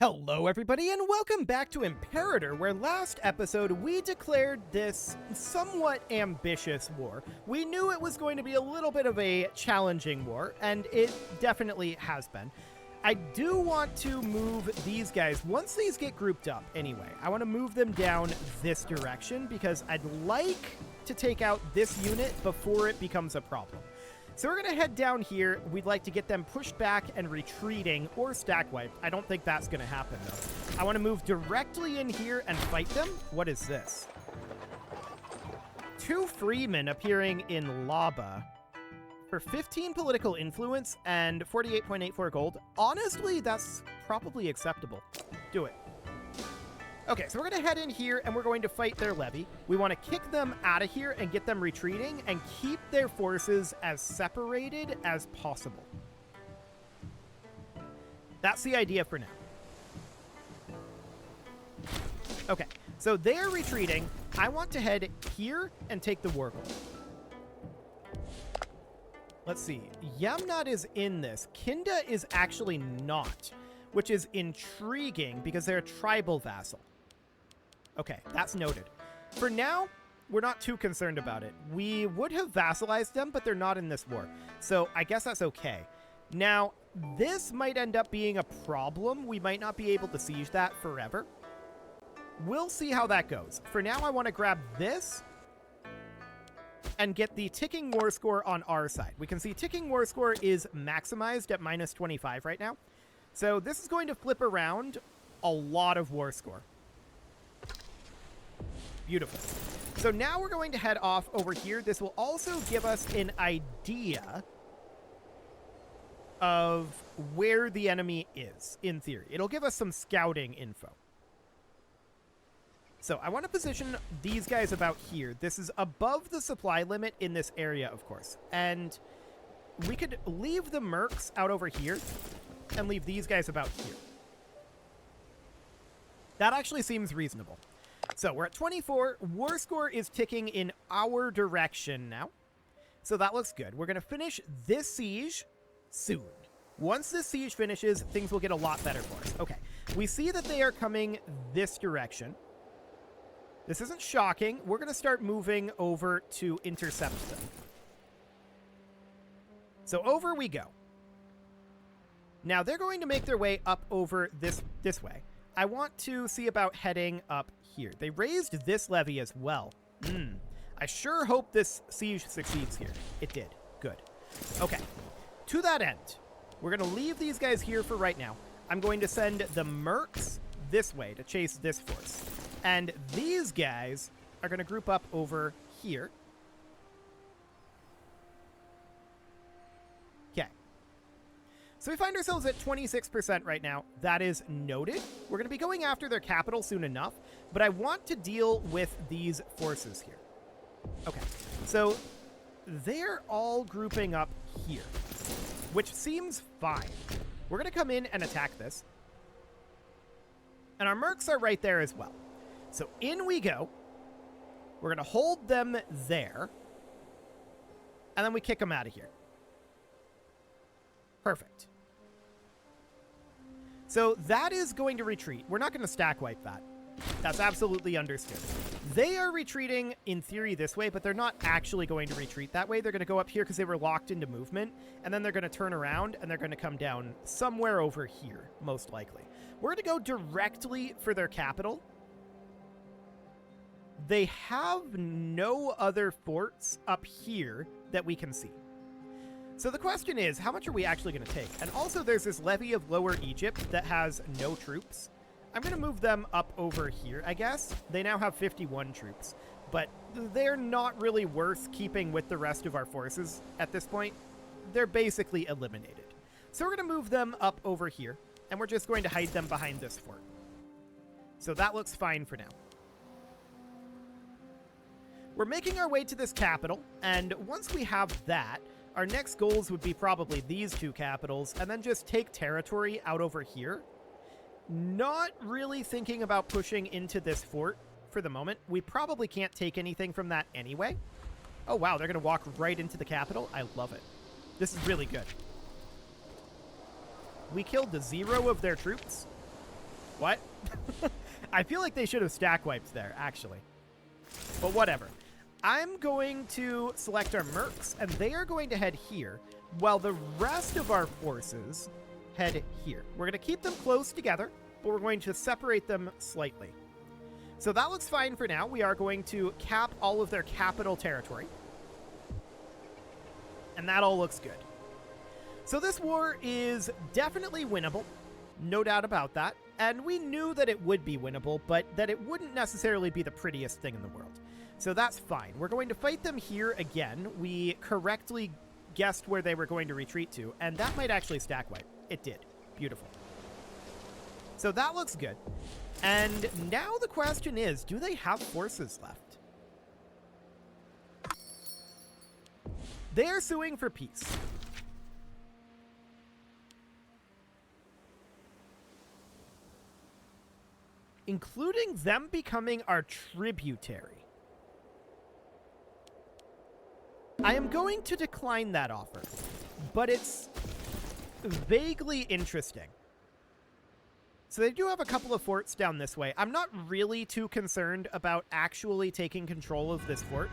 Hello everybody and welcome back to Imperator, where last episode we declared this somewhat ambitious war. We knew it was going to be a little bit of a challenging war, and it definitely has been. I do want to move these guys, once these get grouped up anyway, I want to move them down this direction because I'd like to take out this unit before it becomes a problem. So we're going to head down here. We'd like to get them pushed back and retreating or stack wiped. I don't think that's going to happen, though. I want to move directly in here and fight them. What is this? 2 freemen appearing in Laba for 15 political influence and 48.84 gold. Honestly, that's probably acceptable. Do it. Okay, so we're going to head in here and we're going to fight their levy. We want to kick them out of here and get them retreating and keep their forces as separated as possible. That's the idea for now. Okay, so they're retreating. I want to head here and take the war gold. Let's see. Yamnat is in this. Kinda is actually not, which is intriguing because they're a tribal vassal. Okay, that's noted. For now, we're not too concerned about it. We would have vassalized them, but they're not in this war. So I guess that's okay. Now, this might end up being a problem. We might not be able to siege that forever. We'll see how that goes. For now, I want to grab this and get the ticking war score on our side. We can see ticking war score is maximized at minus 25 right now. So this is going to flip around a lot of war score. Beautiful. So now we're going to head off over here. This will also give us an idea of where the enemy is, in theory. It'll give us some scouting info. So I want to position these guys about here. This is above the supply limit in this area, of course. And we could leave the mercs out over here and leave these guys about here. That actually seems reasonable. So we're at 24. War score is ticking in our direction now. So that looks good. We're going to finish this siege soon. Once this siege finishes, things will get a lot better for us. Okay, we see that they are coming this direction. This isn't shocking. We're going to start moving over to intercept them. So over we go. Now they're going to make their way up over this way. I want to see about heading up here. They raised this levy as well. I sure hope this siege succeeds here. It did. Good. Okay. To that end, we're going to leave these guys here for right now. I'm going to send the mercs this way to chase this force. And these guys are going to group up over here. Okay. So we find ourselves at 26% right now. That is noted. We're going to be going after their capital soon enough, but I want to deal with these forces here. Okay, so they're all grouping up here, which seems fine. We're going to come in and attack this. And our mercs are right there as well. So in we go. We're going to hold them there. And then we kick them out of here. Perfect. So that is going to retreat. We're not going to stack wipe that. That's absolutely understood. They are retreating in theory this way, but they're not actually going to retreat that way. They're going to go up here because they were locked into movement, and then they're going to turn around and they're going to come down somewhere over here, most likely. We're going to go directly for their capital. They have no other forts up here that we can see. So the question is, how much are we actually going to take? And also there's this levy of Lower Egypt that has no troops. I'm going to move them up over here, I guess. They now have 51 troops, but they're not really worth keeping with the rest of our forces at this point. They're basically eliminated. So we're going to move them up over here, and we're just going to hide them behind this fort. So that looks fine for now. We're making our way to this capital, and once we have that, our next goals would be probably these 2 capitals, and then just take territory out over here. Not really thinking about pushing into this fort for the moment. We probably can't take anything from that anyway. Oh wow, they're going to walk right into the capital. I love it. This is really good. We killed 0 of their troops. What? I feel like they should have stack wiped there, actually. But whatever. I'm going to select our mercs, and they are going to head here, while the rest of our forces head here. We're going to keep them close together, but we're going to separate them slightly. So that looks fine for now. We are going to cap all of their capital territory. And that all looks good. So this war is definitely winnable. No doubt about that. And we knew that it would be winnable, but that it wouldn't necessarily be the prettiest thing in the world. So that's fine. We're going to fight them here again. We correctly guessed where they were going to retreat to, and that might actually stack wipe. It did. Beautiful. So that looks good. And now the question is, do they have forces left? They are suing for peace. Including them becoming our tributary. I am going to decline that offer, but it's vaguely interesting. So they do have a couple of forts down this way. I'm not really too concerned about actually taking control of this fort,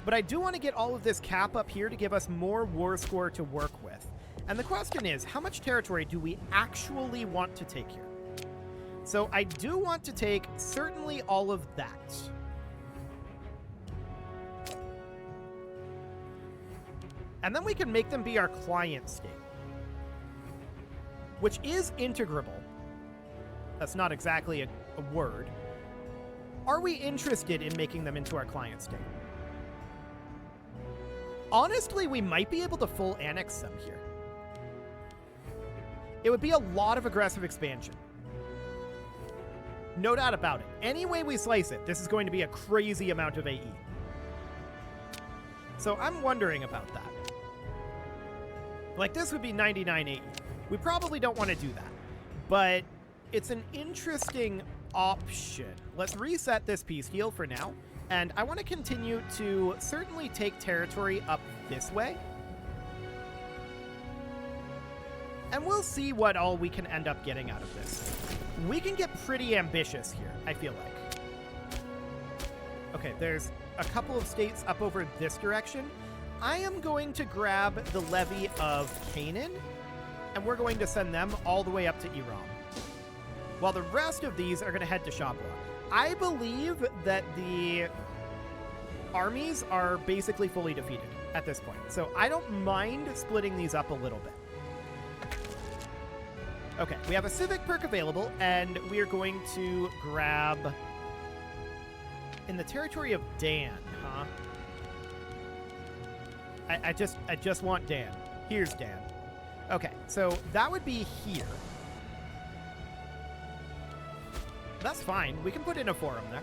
but I do want to get all of this cap up here to give us more war score to work with. And the question is, how much territory do we actually want to take here? So I do want to take certainly all of that. And then we can make them be our client state, which is integrable. That's not exactly a word. Are we interested in making them into our client state? Honestly, we might be able to full annex them here. It would be a lot of aggressive expansion. No doubt about it. Any way we slice it, this is going to be a crazy amount of AE. So I'm wondering about that. Like, this would be 99 AE. We probably don't want to do that. But it's an interesting option. Let's reset this peace deal for now. And I want to continue to certainly take territory up this way. And we'll see what all we can end up getting out of this. We can get pretty ambitious here, I feel like. Okay, there's a couple of states up over this direction. I am going to grab the levy of Canaan, and we're going to send them all the way up to Iran, while the rest of these are going to head to Shabwa. I believe that the armies are basically fully defeated at this point, so I don't mind splitting these up a little bit. Okay, we have a civic perk available, and we are going to grab in the territory of Dan, huh? I just want Dan. Here's Dan. Okay, so that would be here. That's fine. We can put in a forum there.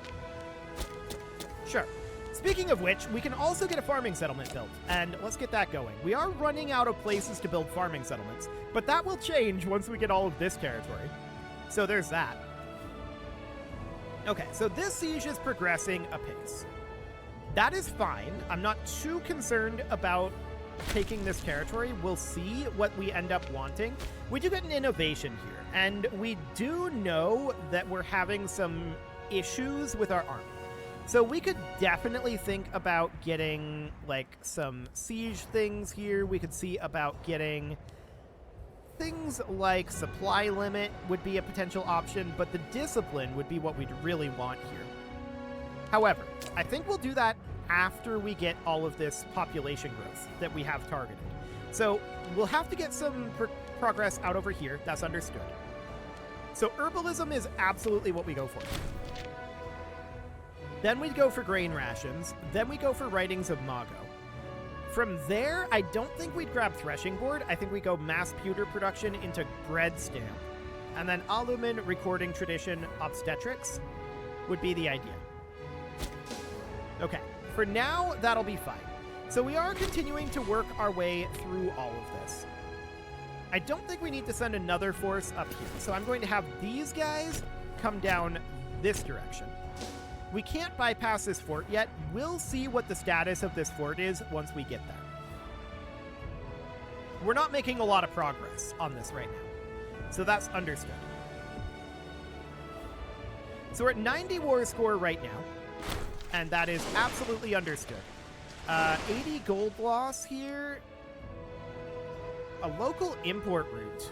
Sure. Speaking of which, we can also get a farming settlement built, and let's get that going. We are running out of places to build farming settlements, but that will change once we get all of this territory. So there's that. Okay, so this siege is progressing apace. That is fine. I'm not too concerned about taking this territory. We'll see what we end up wanting. We do get an innovation here, and we do know that we're having some issues with our army. So we could definitely think about getting, like, some siege things here. We could see about getting things like supply limit would be a potential option, but the discipline would be what we'd really want here. However, I think we'll do that after we get all of this population growth that we have targeted. So we'll have to get some progress out over here. That's understood. So herbalism is absolutely what we go for. Then we go for grain rations. Then we go for writings of Mago. From there, I don't think we'd grab threshing board. I think we go mass pewter production into bread stamp. And then alumin, recording tradition, obstetrics would be the idea. Okay, for now, that'll be fine. So we are continuing to work our way through all of this. I don't think we need to send another force up here. So I'm going to have these guys come down this direction. We can't bypass this fort yet. We'll see what the status of this fort is once we get there. We're not making a lot of progress on this right now, so that's understood. So we're at 90 war score right now, and that is absolutely understood. 80 gold loss here. A local import route.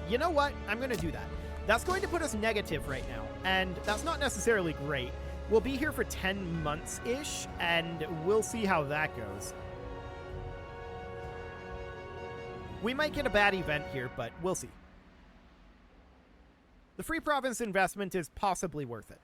You know what? I'm going to do that. That's going to put us negative right now, and that's not necessarily great. We'll be here for 10 months-ish, and we'll see how that goes. We might get a bad event here, but we'll see. The free province investment is possibly worth it.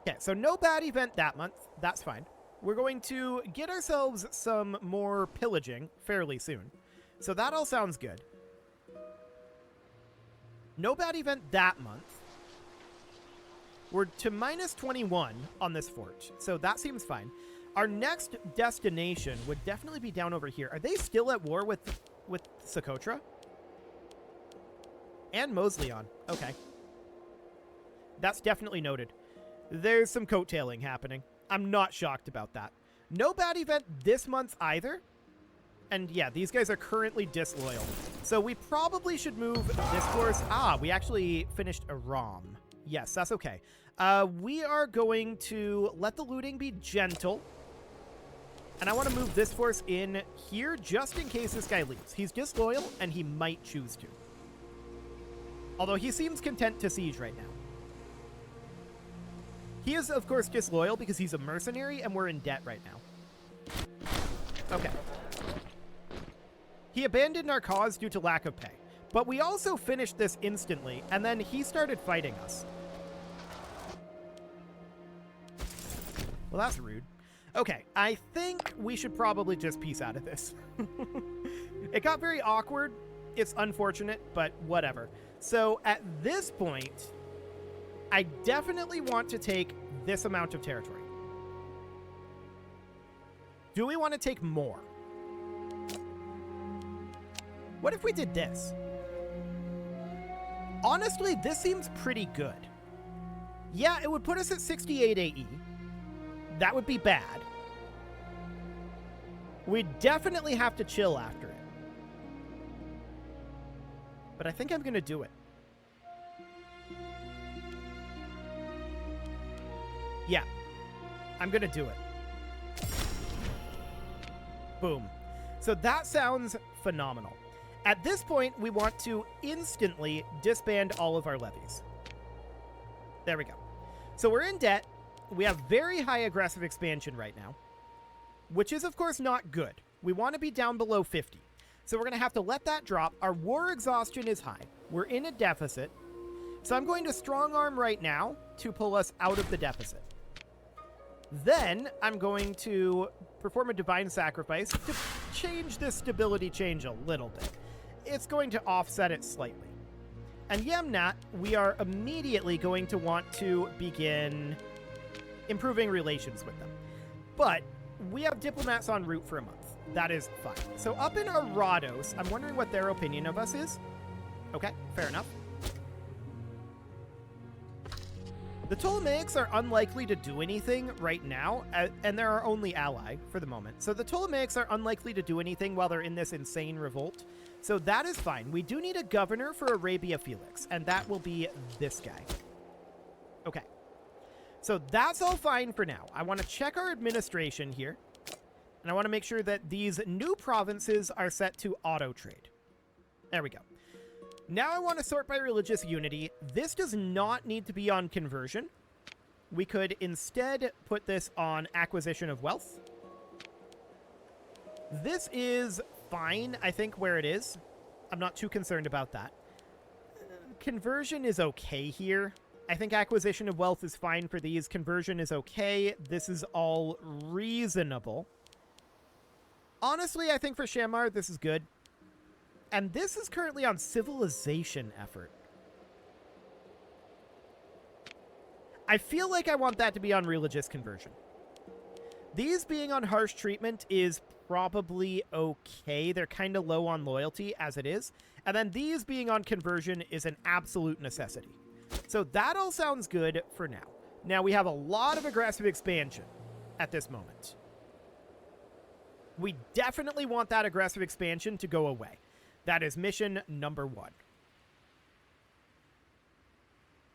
Okay, so no bad event that month. That's fine. We're going to get ourselves some more pillaging fairly soon. So that all sounds good. No bad event that month. We're to minus 21 on this fort, so that seems fine. Our next destination would definitely be down over here. Are they still at war with Socotra? And Mosleon. Okay. That's definitely noted. There's some coattailing happening. I'm not shocked about that. No bad event this month either. And yeah, these guys are currently disloyal. So we probably should move this force. Ah, we actually finished a ROM. Yes, that's okay. We are going to let the looting be gentle. And I want to move this force in here just in case this guy leaves. He's disloyal and he might choose to. Although he seems content to siege right now. He is, of course, disloyal because he's a mercenary and we're in debt right now. Okay. He abandoned our cause due to lack of pay. But we also finished this instantly, and then he started fighting us. Well, that's rude. Okay, I think we should probably just peace out of this. It got very awkward. It's unfortunate, but whatever. So at this point, I definitely want to take this amount of territory. Do we want to take more? What if we did this? Honestly, this seems pretty good. Yeah, it would put us at 68 AE. That would be bad. We'd definitely have to chill after it. But I think I'm going to do it. Yeah, I'm going to do it. Boom. So that sounds phenomenal. At this point, we want to instantly disband all of our levies. There we go. So we're in debt. We have very high aggressive expansion right now, which is, of course, not good. We want to be down below 50. So we're going to have to let that drop. Our war exhaustion is high. We're in a deficit. So I'm going to strong arm right now to pull us out of the deficit. Then I'm going to perform a divine sacrifice to change this stability change a little bit. It's going to offset it slightly. And Yemnat, we are immediately going to want to begin improving relations with them. But we have diplomats en route for a month. That is fine. So up in Arados, I'm wondering what their opinion of us is. Okay, fair enough. The Ptolemaics are unlikely to do anything right now, and they're our only ally for the moment. So the Ptolemaics are unlikely to do anything while they're in this insane revolt. So that is fine. We do need a governor for Arabia Felix, and that will be this guy. Okay. So that's all fine for now. I want to check our administration here, and I want to make sure that these new provinces are set to auto-trade. There we go. Now I want to sort by religious unity. This does not need to be on conversion. We could instead put this on acquisition of wealth. This is fine, I think, where it is. I'm not too concerned about that. Conversion is okay here. I think acquisition of wealth is fine for these. Conversion is okay. This is all reasonable. Honestly, I think for Shammar, this is good. And this is currently on civilization effort. I feel like I want that to be on religious conversion. These being on harsh treatment is probably okay. They're kind of low on loyalty as it is. And then these being on conversion is an absolute necessity. So that all sounds good for now. Now we have a lot of aggressive expansion at this moment. We definitely want that aggressive expansion to go away. That is mission number 1.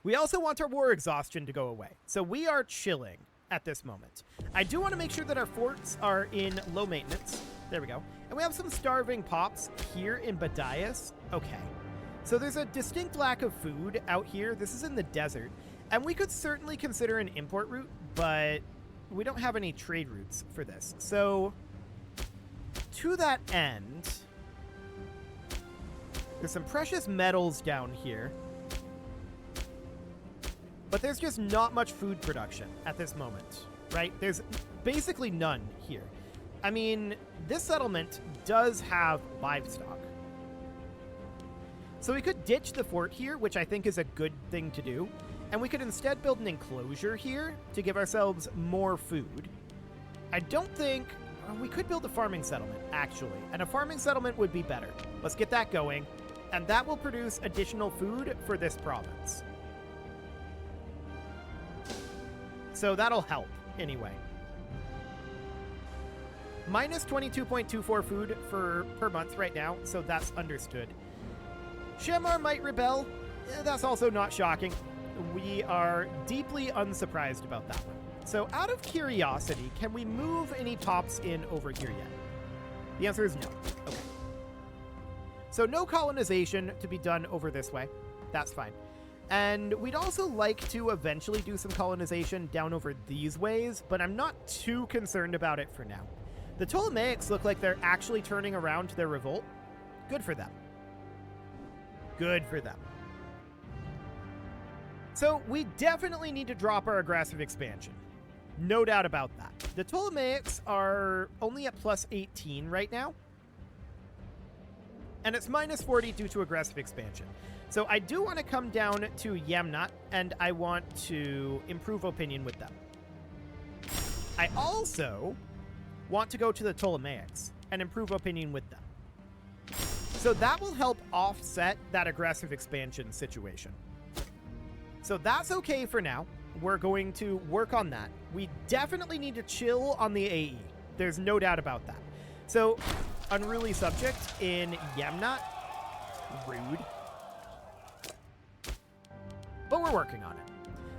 We also want our war exhaustion to go away. So we are chilling at this moment. I do want to make sure that our forts are in low maintenance. There we go. And we have some starving pops here in Badias. Okay. So there's a distinct lack of food out here. This is in the desert. And we could certainly consider an import route, but we don't have any trade routes for this. So to that end, there's some precious metals down here. But there's just not much food production at this moment, right? There's basically none here. I mean, this settlement does have livestock. So we could ditch the fort here, which I think is a good thing to do. And we could instead build an enclosure here to give ourselves more food. I don't think... we could build a farming settlement, actually. And a farming settlement would be better. Let's get that going. And that will produce additional food for this province. So that'll help, anyway. Minus 22.24 food per month right now, so that's understood. Shemar might rebel. That's also not shocking. We are deeply unsurprised about that one. So out of curiosity, can we move any pops in over here yet? The answer is no. Okay. So no colonization to be done over this way. That's fine. And we'd also like to eventually do some colonization down over these ways, but I'm not too concerned about it for now. The Ptolemaics look like they're actually turning around to their revolt. Good for them. Good for them. So we definitely need to drop our aggressive expansion. No doubt about that. The Ptolemaics are only at plus 18 right now. And it's minus 40 due to aggressive expansion. So I do want to come down to Yamnat, and I want to improve opinion with them. I also want to go to the Ptolemaics and improve opinion with them. So that will help offset that aggressive expansion situation. So that's okay for now. We're going to work on that. We definitely need to chill on the AE. There's no doubt about that. So, unruly subject in Yamnat. Rude. But we're working on it.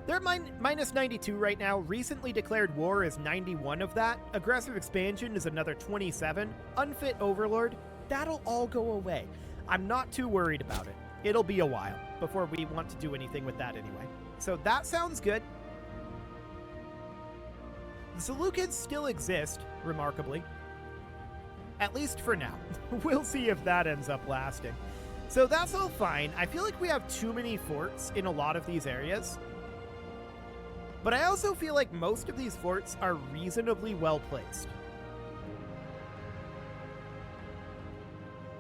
They're minus 92 right now. Recently declared war is 91 of that. Aggressive expansion is another 27. Unfit overlord. That'll all go away. I'm not too worried about it. It'll be a while before we want to do anything with that anyway. So that sounds good. The Seleucids still exist, remarkably. At least for now. We'll see if that ends up lasting. So that's all fine. I feel like we have too many forts in a lot of these areas. But I also feel like most of these forts are reasonably well placed.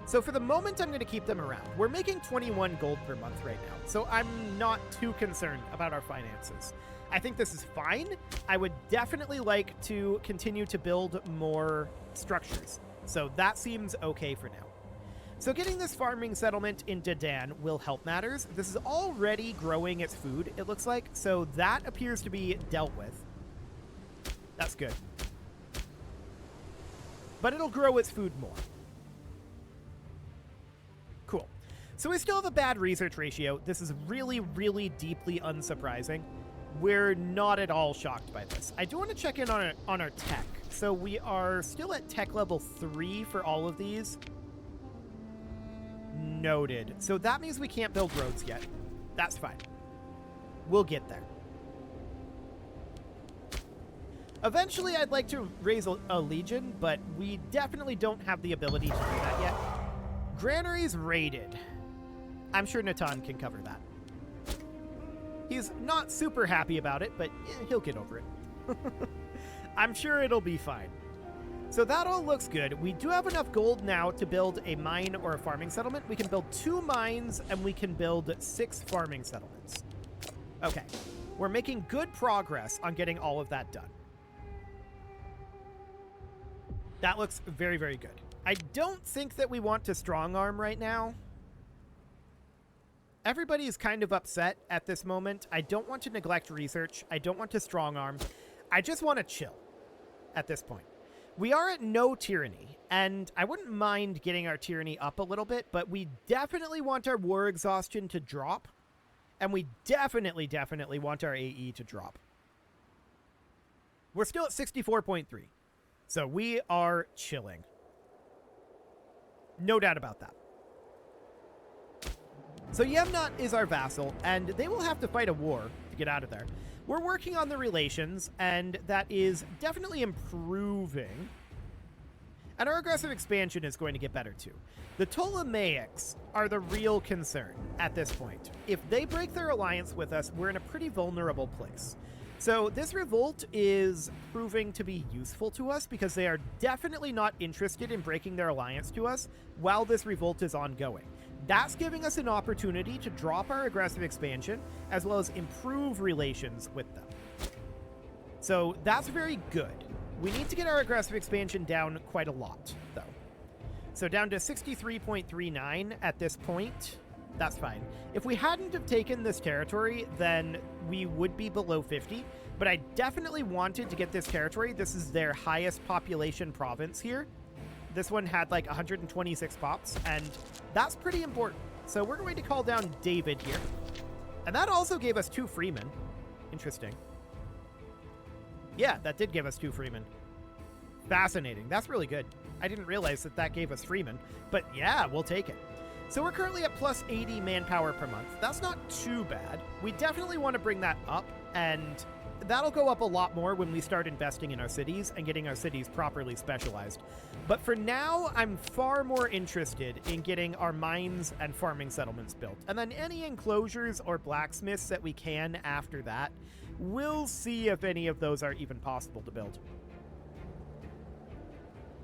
So for the moment, I'm going to keep them around. We're making 21 gold per month right now, so I'm not too concerned about our finances. I think this is fine. I would definitely like to continue to build more structures. So that seems okay for now. So getting this farming settlement in Judean will help matters. This is already growing its food, it looks like. So that appears to be dealt with. That's good. But it'll grow its food more. Cool. So we still have a bad research ratio. This is really, really deeply unsurprising. We're not at all shocked by this. I do want to check in on our tech. So we are still at tech level 3 for all of these. Noted. So that means we can't build roads yet. That's fine. We'll get there. Eventually, I'd like to raise a legion, but we definitely don't have the ability to do that yet. Granaries raided. I'm sure Natan can cover that. He's not super happy about it, but he'll get over it. I'm sure it'll be fine. So that all looks good. We do have enough gold now to build a mine or a farming settlement. We can build 2 mines and we can build 6 farming settlements. Okay. We're making good progress on getting all of that done. That looks very, very good. I don't think that we want to strong arm right now. Everybody is kind of upset at this moment. I don't want to neglect research. I don't want to strong arm. I just want to chill at this point. We are at no tyranny, and I wouldn't mind getting our tyranny up a little bit, but we definitely want our war exhaustion to drop, And we definitely want our AE to drop. We're still at 64.3. So we are chilling. No doubt about that. So Yemnat is our vassal, and they will have to fight a war to get out of there. We're working on the relations, and that is definitely improving. And our aggressive expansion is going to get better too. The Ptolemaics are the real concern at this point. If they break their alliance with us, we're in a pretty vulnerable place. So this revolt is proving to be useful to us because they are definitely not interested in breaking their alliance to us while this revolt is ongoing. That's giving us an opportunity to drop our aggressive expansion as well as improve relations with them. So that's very good. We need to get our aggressive expansion down quite a lot, though. So down to 63.39 at this point. That's fine. If we hadn't have taken this territory, then we would be below 50. But I definitely wanted to get this territory. This is their highest population province here. This one had like 126 pops, and that's pretty important. So we're going to call down David here. And that also gave us 2 freemen. Interesting. Yeah, that did give us 2 freemen. Fascinating. That's really good. I didn't realize that that gave us freemen. But yeah, we'll take it. So we're currently at plus 80 manpower per month. That's not too bad. We definitely want to bring that up, and that'll go up a lot more when we start investing in our cities and getting our cities properly specialized. But for now, I'm far more interested in getting our mines and farming settlements built. And then any enclosures or blacksmiths that we can after that, we'll see if any of those are even possible to build.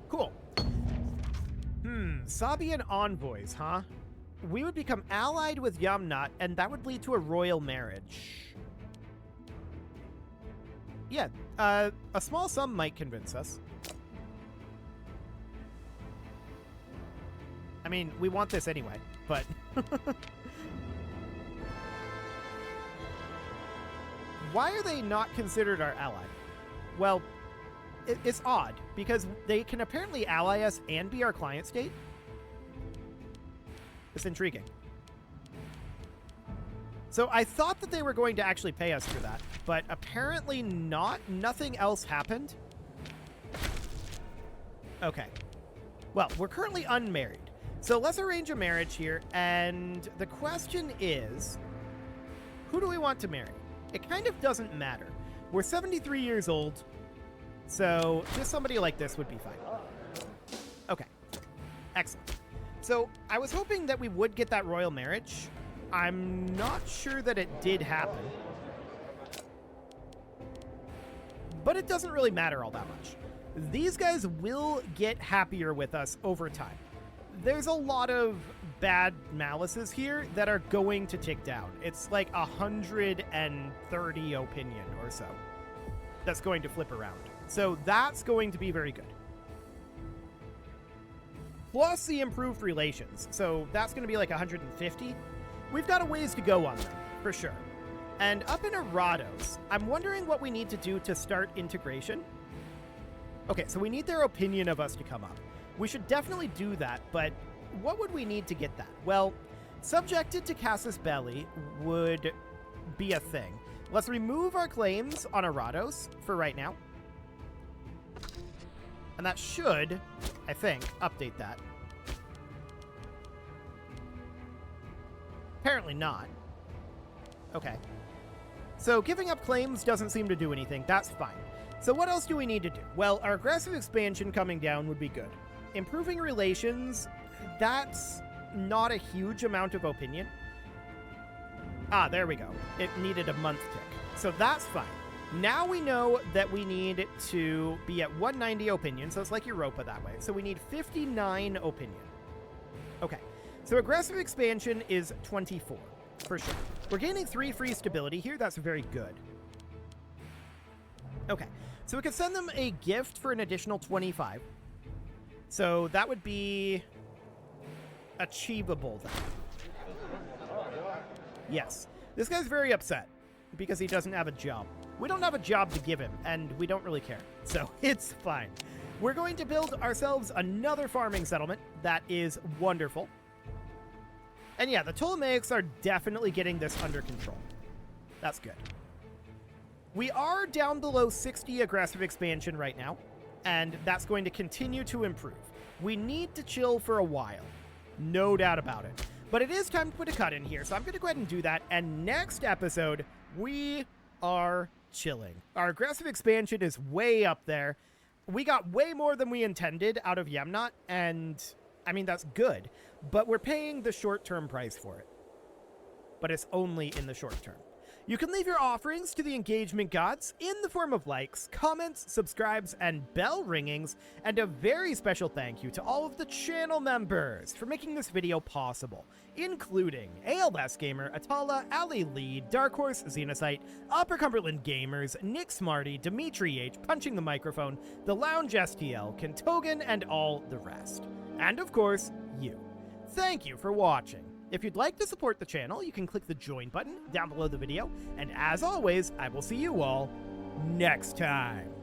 Cool. Sabian envoys, huh? We would become allied with Yamnat, and that would lead to a royal marriage. Yeah, a small sum might convince us. I mean, we want this anyway, but... Why are they not considered our ally? Well, it's odd, because they can apparently ally us and be our client state. It's intriguing. So I thought that they were going to actually pay us for that, but apparently not. Nothing else happened. Okay. Well, we're currently unmarried. So let's arrange a marriage here, and the question is, who do we want to marry? It kind of doesn't matter. We're 73 years old, so just somebody like this would be fine. Okay. Excellent. So I was hoping that we would get that royal marriage. I'm not sure that it did happen. But it doesn't really matter all that much. These guys will get happier with us over time. There's a lot of bad malices here that are going to tick down. It's like 130 opinion or so that's going to flip around. So that's going to be very good. Plus the improved relations. So that's going to be like 150. We've got a ways to go on them, for sure. And up in Arados, I'm wondering what we need to do to start integration. Okay, so we need their opinion of us to come up. We should definitely do that, but what would we need to get that? Well, subjected to Casus Belli would be a thing. Let's remove our claims on Arados for right now. And that should, I think, update that. Apparently not. Okay. So giving up claims doesn't seem to do anything. That's fine. So what else do we need to do? Well, our aggressive expansion coming down would be good. Improving relations, that's not a huge amount of opinion. Ah, there we go. It needed a month tick. So that's fine. Now we know that we need to be at 190 opinion, so it's like Europa that way. So we need 59 opinion. Okay, so aggressive expansion is 24, for sure. We're gaining 3 free stability here. That's very good. Okay, so we could send them a gift for an additional 25. So that would be achievable then. Yes, this guy's very upset because he doesn't have a job. We don't have a job to give him, and we don't really care. So it's fine. We're going to build ourselves another farming settlement. That is wonderful. And yeah, the Ptolemaics are definitely getting this under control. That's good. We are down below 60 aggressive expansion right now, and that's going to continue to improve. We need to chill for a while. No doubt about it. But it is time to put a cut in here, so I'm going to go ahead and do that. And next episode, we are chilling. Our aggressive expansion is way up there. We got way more than we intended out of Yemnat, and I mean, that's good. But we're paying the short-term price for it. But it's only in the short term. You can leave your offerings to the engagement gods in the form of likes, comments, subscribes, and bell ringings, and a very special thank you to all of the channel members for making this video possible, including ALS Gamer, Atala, Ali Lee, Dark Horse, Xenocyte, Upper Cumberland Gamers, Nick Smarty, Dimitri H, Punching the Microphone, The Lounge STL, Kentogan, and all the rest. And of course, you. Thank you for watching. If you'd like to support the channel, you can click the join button down below the video. And as always, I will see you all next time.